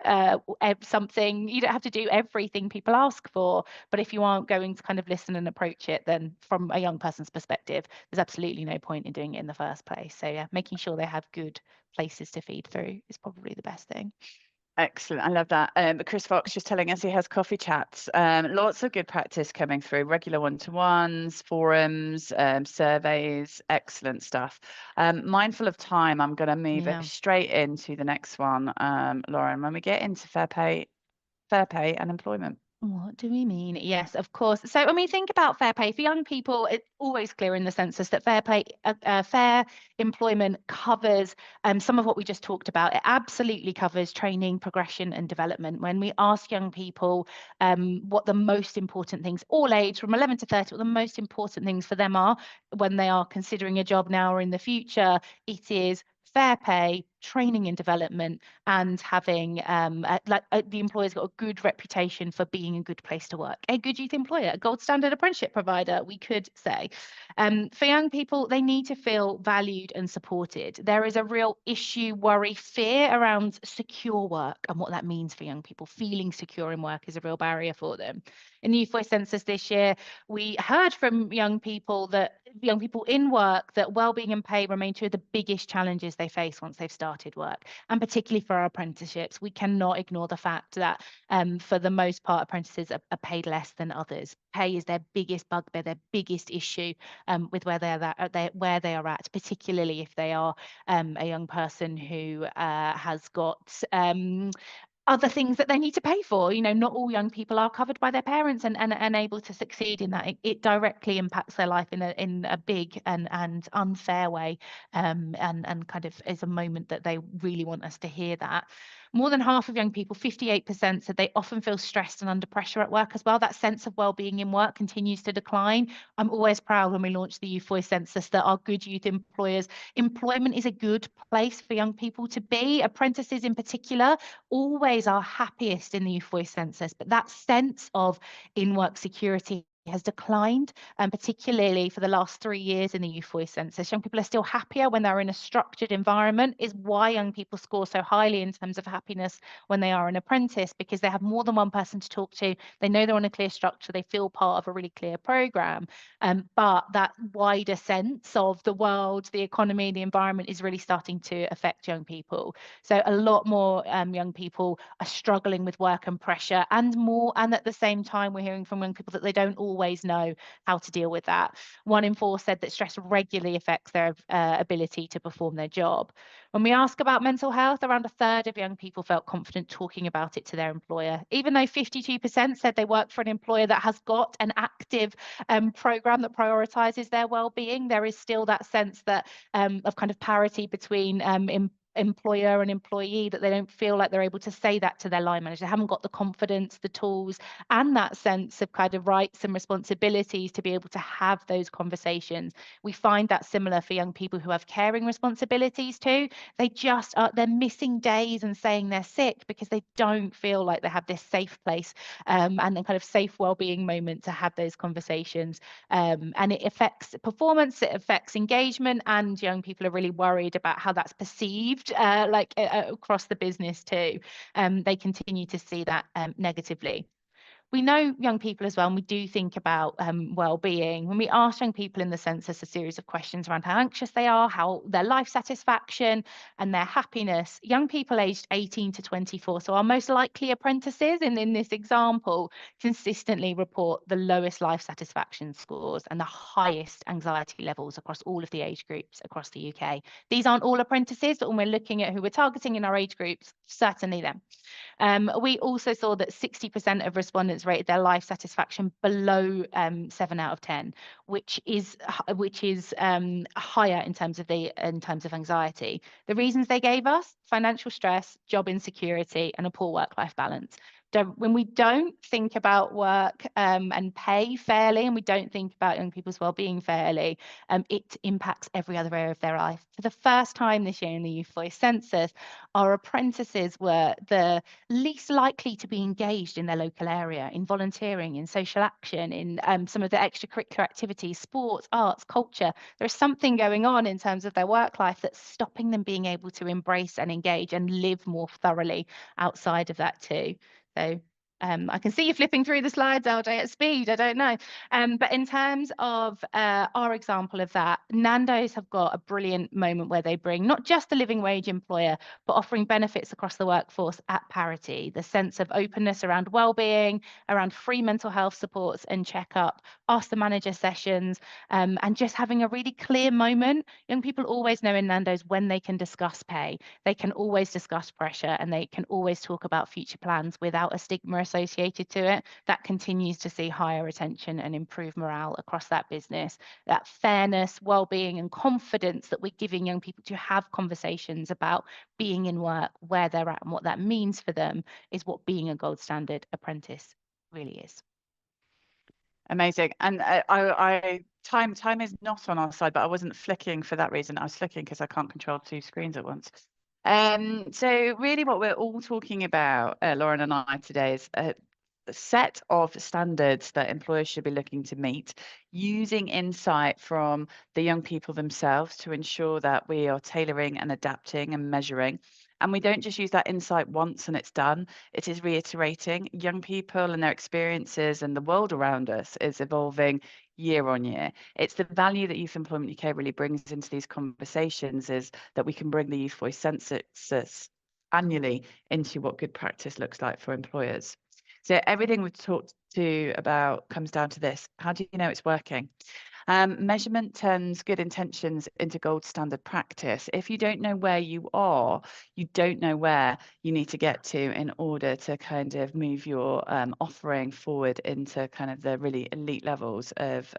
something, you don't have to do everything people ask for, but if you aren't going to kind of listen and approach it, then from a young person's perspective, there's absolutely no point in doing it in the first place. So yeah, making sure they have good places to feed through is probably the best thing. Excellent. I love that. Chris Fox just telling us he has coffee chats. Lots of good practice coming through, regular one-to-ones, forums, surveys, excellent stuff. Mindful of time, I'm going to move it straight into the next one, Lauren, when we get into fair pay and employment. What do we mean? Yes, of course. So when we think about fair pay for young people, it's always clear in the census that fair employment covers some of what we just talked about. It absolutely covers training, progression, and development. When we ask young people what the most important things, all age from 11 to 30, what the most important things for them are when they are considering a job now or in the future, it is fair pay, training and development, and having the employer's got a good reputation for being a good place to work, a good youth employer, a gold standard apprenticeship provider, we could say. For young people, they need to feel valued and supported. There is a real issue, worry, fear around secure work and what that means for young people. Feeling secure in work is a real barrier for them. In the Youth Voice Census this year, we heard from young people in work that wellbeing and pay remain two of the biggest challenges they face once they've started work. And particularly for our apprenticeships, we cannot ignore the fact that for the most part, apprentices are paid less than others. Pay is their biggest bugbear, their biggest issue with where they are at, particularly if they are a young person who has got other things that they need to pay for. You know, not all young people are covered by their parents and able to succeed in that. It directly impacts their life in a big and unfair way, and kind of is a moment that they really want us to hear that. More than half of young people, 58%, said they often feel stressed and under pressure at work as well. That sense of well-being in work continues to decline. I'm always proud when we launch the Youth Voice Census that our good youth employers, employment is a good place for young people to be. Apprentices in particular always are happiest in the Youth Voice Census, but that sense of in-work security has declined, and particularly for the last 3 years in the Youth Voice Census. Young people are still happier when they're in a structured environment, is why young people score so highly in terms of happiness when they are an apprentice, because they have more than one person to talk to. They know they're on a clear structure. They feel part of a really clear program. But that wider sense of the world, the economy, the environment is really starting to affect young people. So a lot more young people are struggling with work and pressure, and at the same time, we're hearing from young people that they don't always know how to deal with that. 1 in 4 said that stress regularly affects their ability to perform their job. When we ask about mental health, around 1/3 of young people felt confident talking about it to their employer, even though 52% said they work for an employer that has got an active program that prioritises their well-being. There is still that sense that of kind of parity between employer and employee, that they don't feel like they're able to say that to their line manager. They haven't got the confidence, the tools, and that sense of kind of rights and responsibilities to be able to have those conversations. We find that similar for young people who have caring responsibilities too. They just they're missing days and saying they're sick because they don't feel like they have this safe place and the kind of safe well-being moment to have those conversations. And it affects performance, it affects engagement, and young people are really worried about how that's perceived across the business too. They continue to see that negatively. We know young people as well, and we do think about well-being. When we ask young people in the census a series of questions around how anxious they are, how their life satisfaction and their happiness, young people aged 18 to 24, so our most likely apprentices in this example, consistently report the lowest life satisfaction scores and the highest anxiety levels across all of the age groups across the UK. These aren't all apprentices, but when we're looking at who we're targeting in our age groups, certainly them. We also saw that 60% of respondents rated their life satisfaction below 7 out of 10, which is higher in terms of anxiety. The reasons they gave us: financial stress, job insecurity, and a poor work-life balance. when we don't think about work and pay fairly, and we don't think about young people's well-being fairly, it impacts every other area of their life. For the first time this year in the Youth Voice Census, our apprentices were the least likely to be engaged in their local area, in volunteering, in social action, in some of the extracurricular activities, sports, arts, culture. There's something going on in terms of their work life that's stopping them being able to embrace and engage and live more thoroughly outside of that too. So I can see you flipping through the slides, LJ, at speed. I don't know. But in terms of our example of that, Nando's have got a brilliant moment where they bring not just a living wage employer, but offering benefits across the workforce at parity, the sense of openness around well-being, around free mental health supports and checkup, ask the manager sessions, and just having a really clear moment. Young people always know in Nando's when they can discuss pay, they can always discuss pressure, and they can always talk about future plans without a stigma associated to it. That continues to see higher retention and improve morale across that business. That fairness, well-being and confidence that we're giving young people to have conversations about being in work, where they're at and what that means for them is what being a gold standard apprentice really is. Amazing. And time is not on our side, but I wasn't flicking for that reason. I was flicking because I can't control two screens at once. So really what we're all talking about, Lauren and I today, is a set of standards that employers should be looking to meet, using insight from the young people themselves to ensure that we are tailoring and adapting and measuring. And we don't just use that insight once and it's done. It is reiterating. Young people and their experiences and the world around us is evolving year on year. It's the value that Youth Employment UK really brings into these conversations, is that we can bring the Youth Voice Census annually into what good practice looks like for employers. So everything we've talked to about comes down to this. How do you know it's working? Measurement turns good intentions into gold standard practice. If you don't know where you are, you don't know where you need to get to in order to kind of move your offering forward into kind of the really elite levels of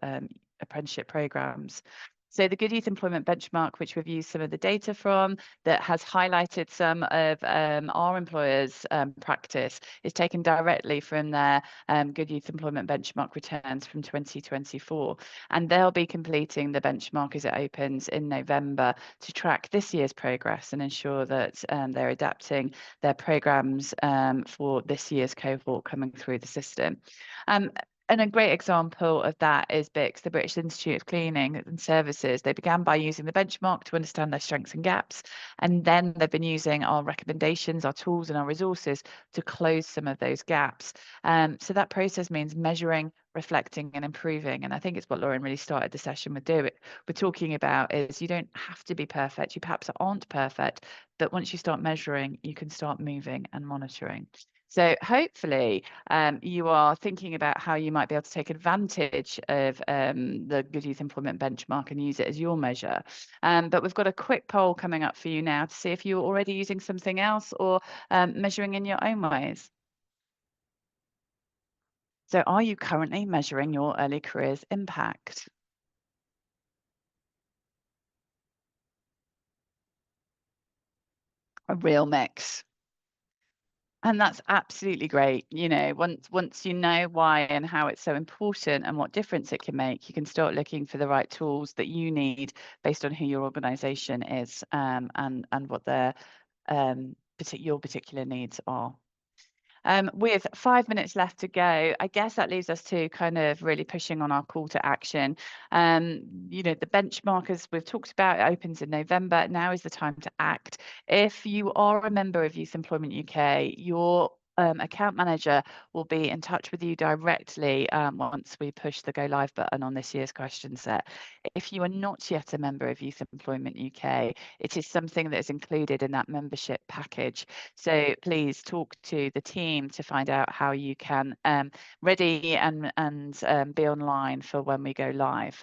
apprenticeship programs. So the Good Youth Employment Benchmark, which we've used some of the data from, that has highlighted some of our employers' practice, is taken directly from their Good Youth Employment Benchmark returns from 2024. And they'll be completing the benchmark as it opens in November to track this year's progress and ensure that they're adapting their programmes for this year's cohort coming through the system. And a great example of that is BICS, the British Institute of Cleaning and Services. They began by using the benchmark to understand their strengths and gaps. And then they've been using our recommendations, our tools and our resources to close some of those gaps. So that process means measuring, reflecting and improving. And I think it's what Lauren really started the session with we're talking about is you don't have to be perfect. You perhaps aren't perfect, but once you start measuring, you can start moving and monitoring. So hopefully you are thinking about how you might be able to take advantage of the Good Youth Employment Benchmark and use it as your measure. But we've got a quick poll coming up for you now to see if you're already using something else or measuring in your own ways. So are you currently measuring your early careers impact? A real mix. And that's absolutely great. You know, once you know why and how it's so important and what difference it can make, you can start looking for the right tools that you need based on who your organisation is and what their your particular needs are. With 5 minutes left to go, I guess that leaves us to kind of really pushing on our call to action. You know, the benchmark, as we've talked about, it opens in November. Now is the time to act. If you are a member of Youth Employment UK, your account manager will be in touch with you directly once we push the go live button on this year's question set. If you are not yet a member of Youth Employment UK, it is something that is included in that membership package. So please talk to the team to find out how you can ready and be online for when we go live.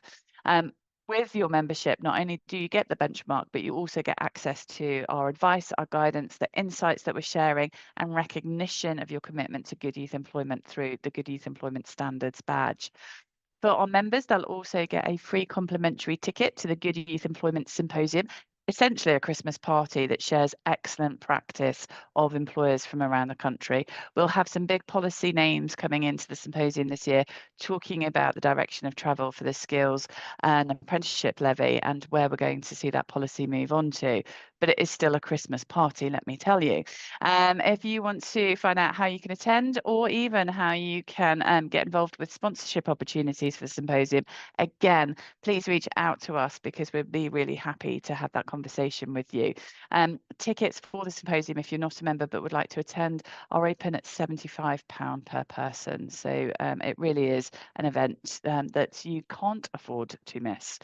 With your membership, not only do you get the benchmark, but you also get access to our advice, our guidance, the insights that we're sharing, and recognition of your commitment to good youth employment through the Good Youth Employment Standards badge. For our members, they'll also get a free complimentary ticket to the Good Youth Employment Symposium. essentially a Christmas party that shares excellent practice of employers from around the country. We'll have some big policy names coming into the symposium this year, talking about the direction of travel for the skills and apprenticeship levy and where we're going to see that policy move on to. But it is still a Christmas party, let me tell you. If you want to find out how you can attend or even how you can get involved with sponsorship opportunities for the symposium, again, please reach out to us because we'd be really happy to have that conversation with you. Tickets for the symposium, if you're not a member but would like to attend, are open at £75 per person. So it really is an event that you can't afford to miss.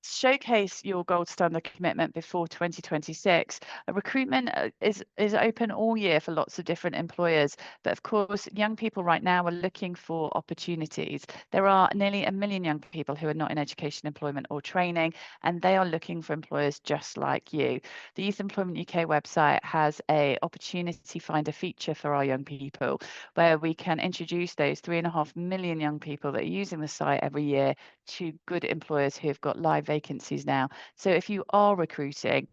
Showcase your gold standard commitment before 2026. Recruitment is open all year for lots of different employers, but of course young people right now are looking for opportunities. There are nearly 1 million young people who are not in education, employment or training, and they are looking for employers just like you. The Youth Employment UK website has a opportunity finder feature for our young people where we can introduce those 3.5 million young people that are using the site every year to good employers who have got live vacancies now. So if you are recruiting,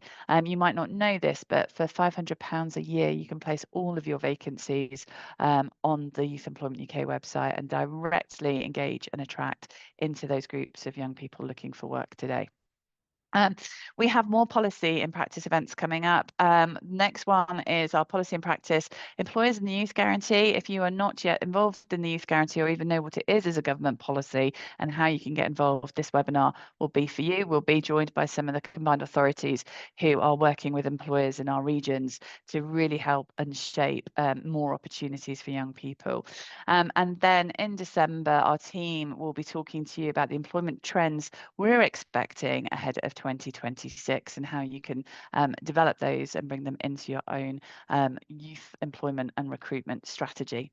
you might not know this, but for £500 a year, you can place all of your vacancies on the Youth Employment UK website and directly engage and attract into those groups of young people looking for work today. We have more policy in practice events coming up. Next one is our policy in practice employers and the youth guarantee. If you are not yet involved in the youth guarantee or even know what it is as a government policy and how you can get involved, this webinar will be for you. We'll be joined by some of the combined authorities who are working with employers in our regions to really help and shape more opportunities for young people. And then in December, our team will be talking to you about the employment trends we're expecting ahead of 2026 and how you can develop those and bring them into your own youth employment and recruitment strategy.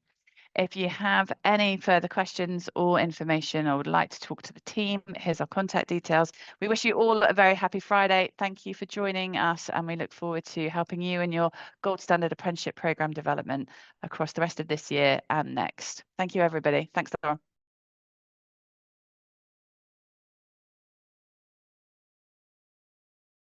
If you have any further questions or information or would like to talk to the team, here's our contact details. We wish you all a very happy Friday. Thank you for joining us, and we look forward to helping you in your Gold Standard Apprenticeship Programme development across the rest of this year and next. Thank you, everybody. Thanks, Laura.